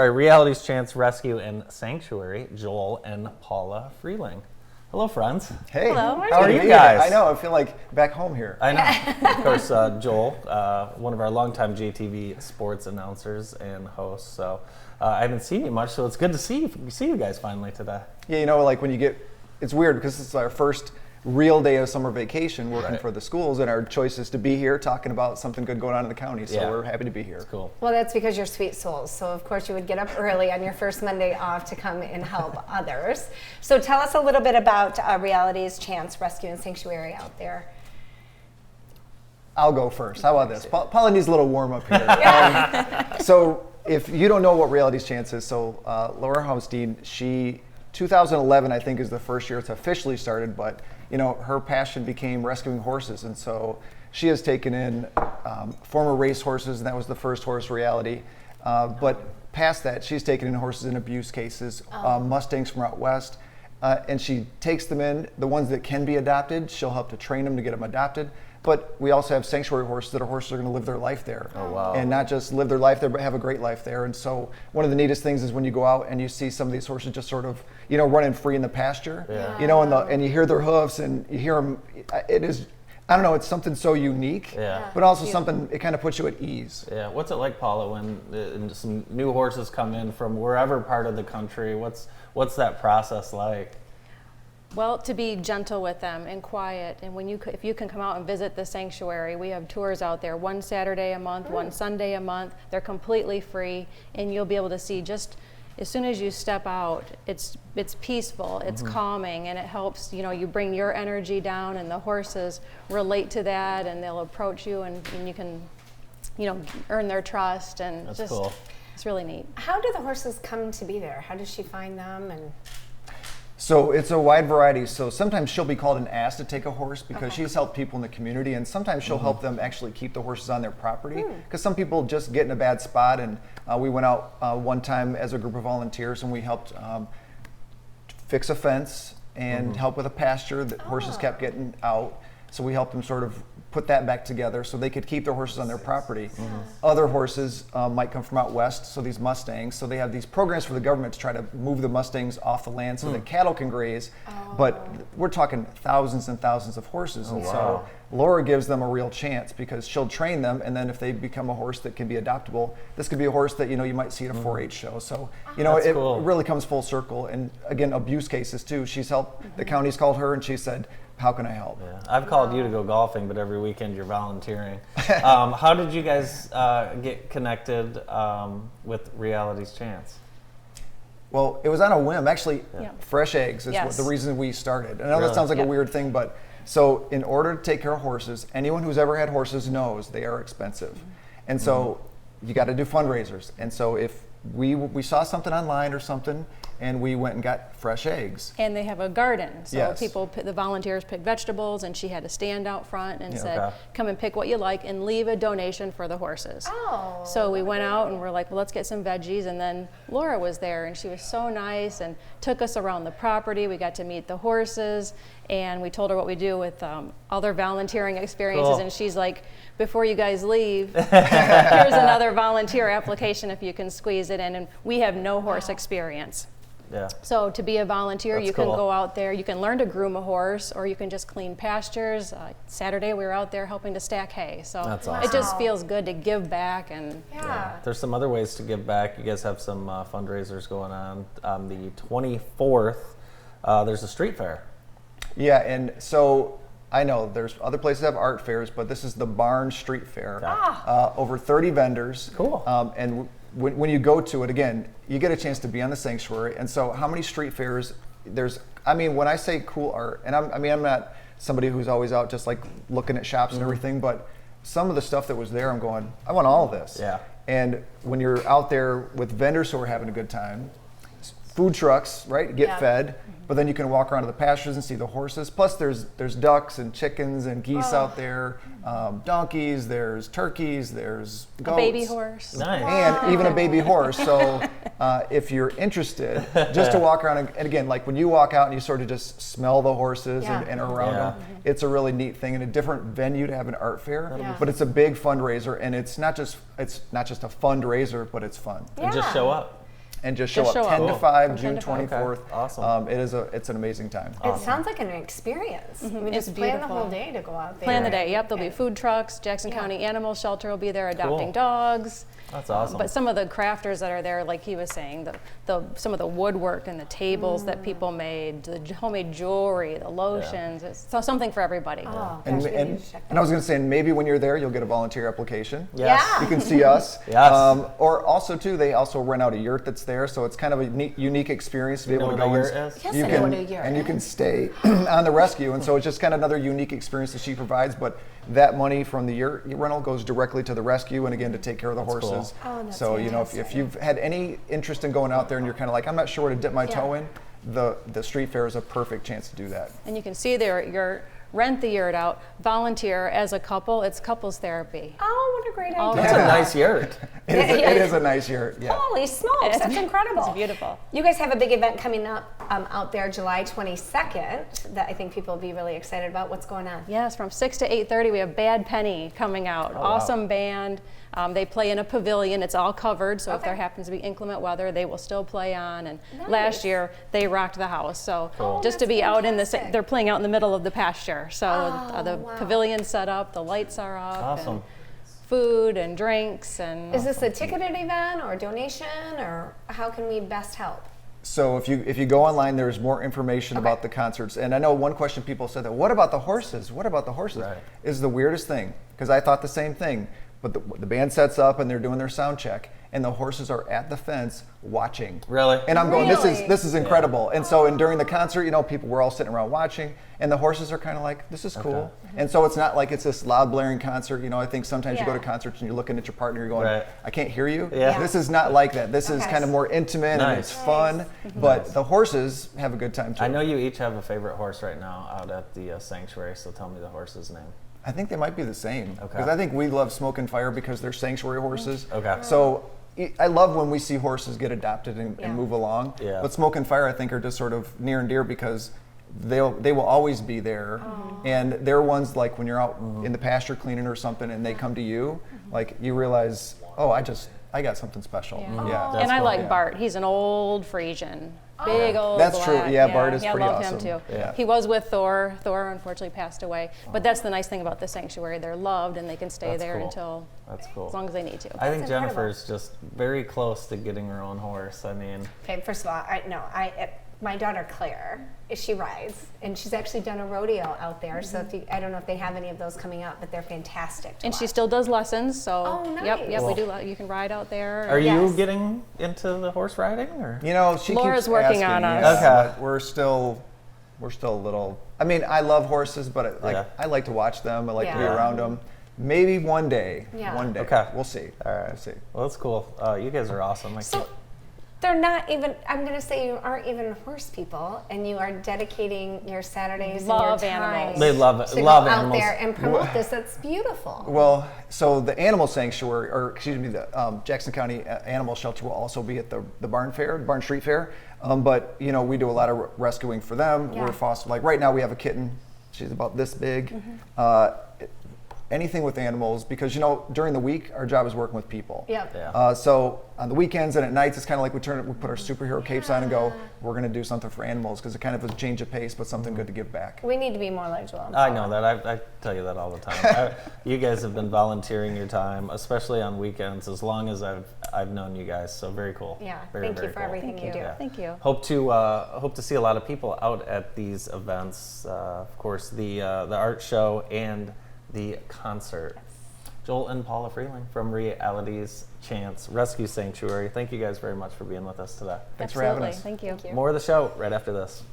Reality's Chance Rescue and Sanctuary, Joel and Paula Freehling. Hello, friends. Hey, hello. How are you guys? I know, I feel like back home here. I know. Of course, Joel, one of our longtime JTV sports announcers and hosts. So I haven't seen you much, so it's good to see you guys finally today. Yeah, you know, like when you get, it's weird because this is our first real day of summer vacation working for the schools, and our choice is to be here talking about something good going on in the county. So we're happy to be here. That's cool. Well, that's because you're sweet souls. So of course you would get up early on your first Monday off to come and help others. So tell us a little bit about Reality's Chance Rescue and Sanctuary out there. I'll go first. How about this? Paula needs a little warm up here. So if you don't know what Reality's Chance is, so Laura Homestein, 2011 I think is the first year it's officially started, but you know, her passion became rescuing horses, and so she has taken in former race horses, and that was the first horse Reality. But past that, she's taken in horses in abuse cases, Mustangs from out west, and she takes them in. The ones that can be adopted, she'll help to train them to get them adopted. But we also have sanctuary horses that are horses that are going to live their life there. Oh, wow. And not just live their life there, but have a great life there. And so one of the neatest things is when you go out and you see some of these horses just sort of, you know, running free in the pasture, you know, and you hear their hoofs and you hear them. It is, I don't know, it's something so unique, but also something, it kind of puts you at ease. Yeah. What's it like, Paula, when some new horses come in from wherever part of the country? What's that process like? Well, to be gentle with them and quiet, and if you can come out and visit the sanctuary, we have tours out there, one Saturday a month, one Sunday a month. They're completely free, and you'll be able to see just as soon as you step out, it's peaceful, it's calming, and it helps. You know, you bring your energy down, and the horses relate to that, and they'll approach you, and you can, you know, earn their trust, and That's just cool. It's really neat. How do the horses come to be there? How does she find them? And So it's a wide variety. So sometimes she'll be called and asked to take a horse because she's helped people in the community, and sometimes she'll help them actually keep the horses on their property because some people just get in a bad spot. And we went out one time as a group of volunteers, and we helped fix a fence and help with a pasture that horses kept getting out. So we helped them sort of put that back together so they could keep their horses on their property. Other horses might come from out west, so these Mustangs. So they have these programs for the government to try to move the Mustangs off the land so that cattle can graze. But we're talking thousands and thousands of horses. And so Laura gives them a real chance because she'll train them, and then if they become a horse that can be adoptable, this could be a horse that, you know, you might see at a 4-H show. So, you know, it really comes full circle. And again, abuse cases too. She's helped, the county's called her and she said, how can I help? Yeah. I've called you to go golfing, but every weekend you're volunteering. How did you guys get connected with Reality's Chance? Well, it was on a whim. Actually, fresh eggs is what the reason we started. I know that sounds like a weird thing, but so in order to take care of horses, anyone who's ever had horses knows they are expensive. And so you got to do fundraisers. And so if we saw something online or something, and we went and got fresh eggs. And they have a garden, so the volunteers pick vegetables, and she had a stand out front and said, come and pick what you like and leave a donation for the horses. So we went out and we're like, well, let's get some veggies, and then Laura was there, and she was so nice and took us around the property. We got to meet the horses, and we told her what we do with other volunteering experiences, and she's like, before you guys leave, here's another volunteer application if you can squeeze it in, and we have no horse experience. So to be a volunteer, you can go out there, you can learn to groom a horse, or you can just clean pastures. Saturday we were out there helping to stack hay. So it just feels good to give back. And there's some other ways to give back. You guys have some fundraisers going on. On the 24th, there's a street fair. Yeah, and so I know there's other places that have art fairs, but this is the Barn Street Fair. Over 30 vendors. And when you go to it, again, you get a chance to be on the sanctuary. And so how many street fairs there's, I mean, when I say cool art, and I'm not somebody who's always out just like looking at shops and everything, but some of the stuff that was there, I'm going, I want all of this. And when you're out there with vendors who are having a good time, food trucks, right? Get fed. But then you can walk around to the pastures and see the horses. Plus, there's ducks and chickens and geese out there, donkeys. There's turkeys. There's goats. A baby horse. Nice. And even a baby horse. So if you're interested, just to walk around, and again, like when you walk out and you sort of just smell the horses and around them, it's a really neat thing and a different venue to have an art fair. But it's a big fundraiser, and it's not just a fundraiser, but it's fun. And just show up. And just show up 10 to 5, June 24th. Okay. Awesome. It's an amazing time. It sounds like an experience. We just plan the whole day to go out there. Plan the day. Yep, there'll be food trucks. Jackson County Animal Shelter will be there adopting dogs. That's awesome. But some of the crafters that are there, like he was saying, some of the woodwork and the tables that people made, the homemade jewelry, the lotions, it's something for everybody. Oh, And I was going to say, maybe when you're there, you'll get a volunteer application. Yes. You can see us. Yes. Or also, too, they also rent out a yurt that's there, so it's kind of a unique experience to be able to go in. Yes, I know what a yurt and you is. can stay on the rescue, and so it's just kind of another unique experience that she provides. But that money from the yurt rental goes directly to the rescue, and again to take care of the horses. Cool. Oh, that's so if you've had any interest in going out there and you're kind of like, I'm not sure where to dip my toe in, the street fair is a perfect chance to do that. And you can see there your rent the yurt out, volunteer as a couple. It's couples therapy. Oh, what a great idea. That's a nice yurt. It is a nice yurt. Yeah. Holy smokes, that's incredible. It's beautiful. You guys have a big event coming up out there July 22nd that I think people will be really excited about. What's going on? Yes, from 6 to 8:30 we have Bad Penny coming out. Awesome band. They play in a pavilion. It's all covered, so if there happens to be inclement weather, they will still play on. And last year they rocked the house. So just to be out in they're playing out in the middle of the pasture. So the pavilion's set up, the lights are up. Awesome. And food and drinks and. Is this a ticketed event or a donation, or how can we best help? So if you go online, there's more information about the concerts. And I know one question people said that, what about the horses? What about the horses? Right. Is the weirdest thing, because I thought the same thing. But the band sets up and they're doing their sound check, and the horses are at the fence watching. Really? And I'm going, Really? this is incredible. And so, during the concert, people were all sitting around watching, and the horses are kind of like, this is cool. And so it's not like it's this loud blaring concert. I think sometimes you go to concerts and you're looking at your partner, you're going, I can't hear you. Yeah. This is not like that. This is kind of more intimate and it's fun. But the horses have a good time too. I know you each have a favorite horse right now out at the sanctuary, so tell me the horse's name. I think they might be the same. Okay. Because I think we love Smoke and Fire because they're sanctuary horses. Okay. So I love when we see horses get adopted and move along. Yeah. But Smoke and Fire, I think, are just sort of near and dear because they will always be there. And they're ones like when you're out in the pasture cleaning or something and they come to you, like you realize, I got something special. Yeah. And I cool. like Bart. He's an old Frisian. Big old That's black. true. Yeah, Bart is pretty I love awesome. him too. Yeah. He was with Thor. Thor unfortunately passed away. But that's the nice thing about the sanctuary. They're loved and they can stay there until That's cool. as long as they need to. I think Jennifer's just very close to getting her own horse. I mean, Okay, first of all, my daughter Claire, she rides, and she's actually done a rodeo out there. So I don't know if they have any of those coming up, but they're fantastic. And she still does lessons. So Oh, nice. yep, we do. You can ride out there. are you Yes. getting into the horse riding, or? She Laura's keeps working asking, on us. Okay. but we're still a little. I mean, I love horses, but I like to watch them. I like to be Yeah. around them. Maybe one day. Yeah. One day. Okay. We'll see. All right. We'll see. Well, that's cool. You guys are awesome. So they're not even, I'm going to say you aren't even horse people, and you are dedicating your Saturdays Love and your time animals. They love it. to Love go animals. out there and promote this. That's beautiful. Well, so the animal sanctuary, or excuse me, the Jackson County Animal Shelter will also be at the barn fair, Barn Street Fair. But we do a lot of rescuing for them. Yeah. We're foster. Like right now, we have a kitten. She's about this big. Anything with animals, because during the week our job is working with people. Yep. Yeah. So on the weekends and at nights, it's kind of like we put our superhero capes on and go, we're going to do something for animals because it kind of is a change of pace, but something good to give back. We need to be more like Joel. I know that. I tell you that all the time. You guys have been volunteering your time, especially on weekends, as long as I've known you guys. So very cool. Yeah. Very, Thank very you for cool. everything you do. Yeah. Thank you. Hope to see a lot of people out at these events. Of course, the art show and the concert. Joel and Paula Freehling from Reality's Chance Rescue Sanctuary. Thank you guys very much for being with us today. Thanks for having us. Thank you. More of the show right after this.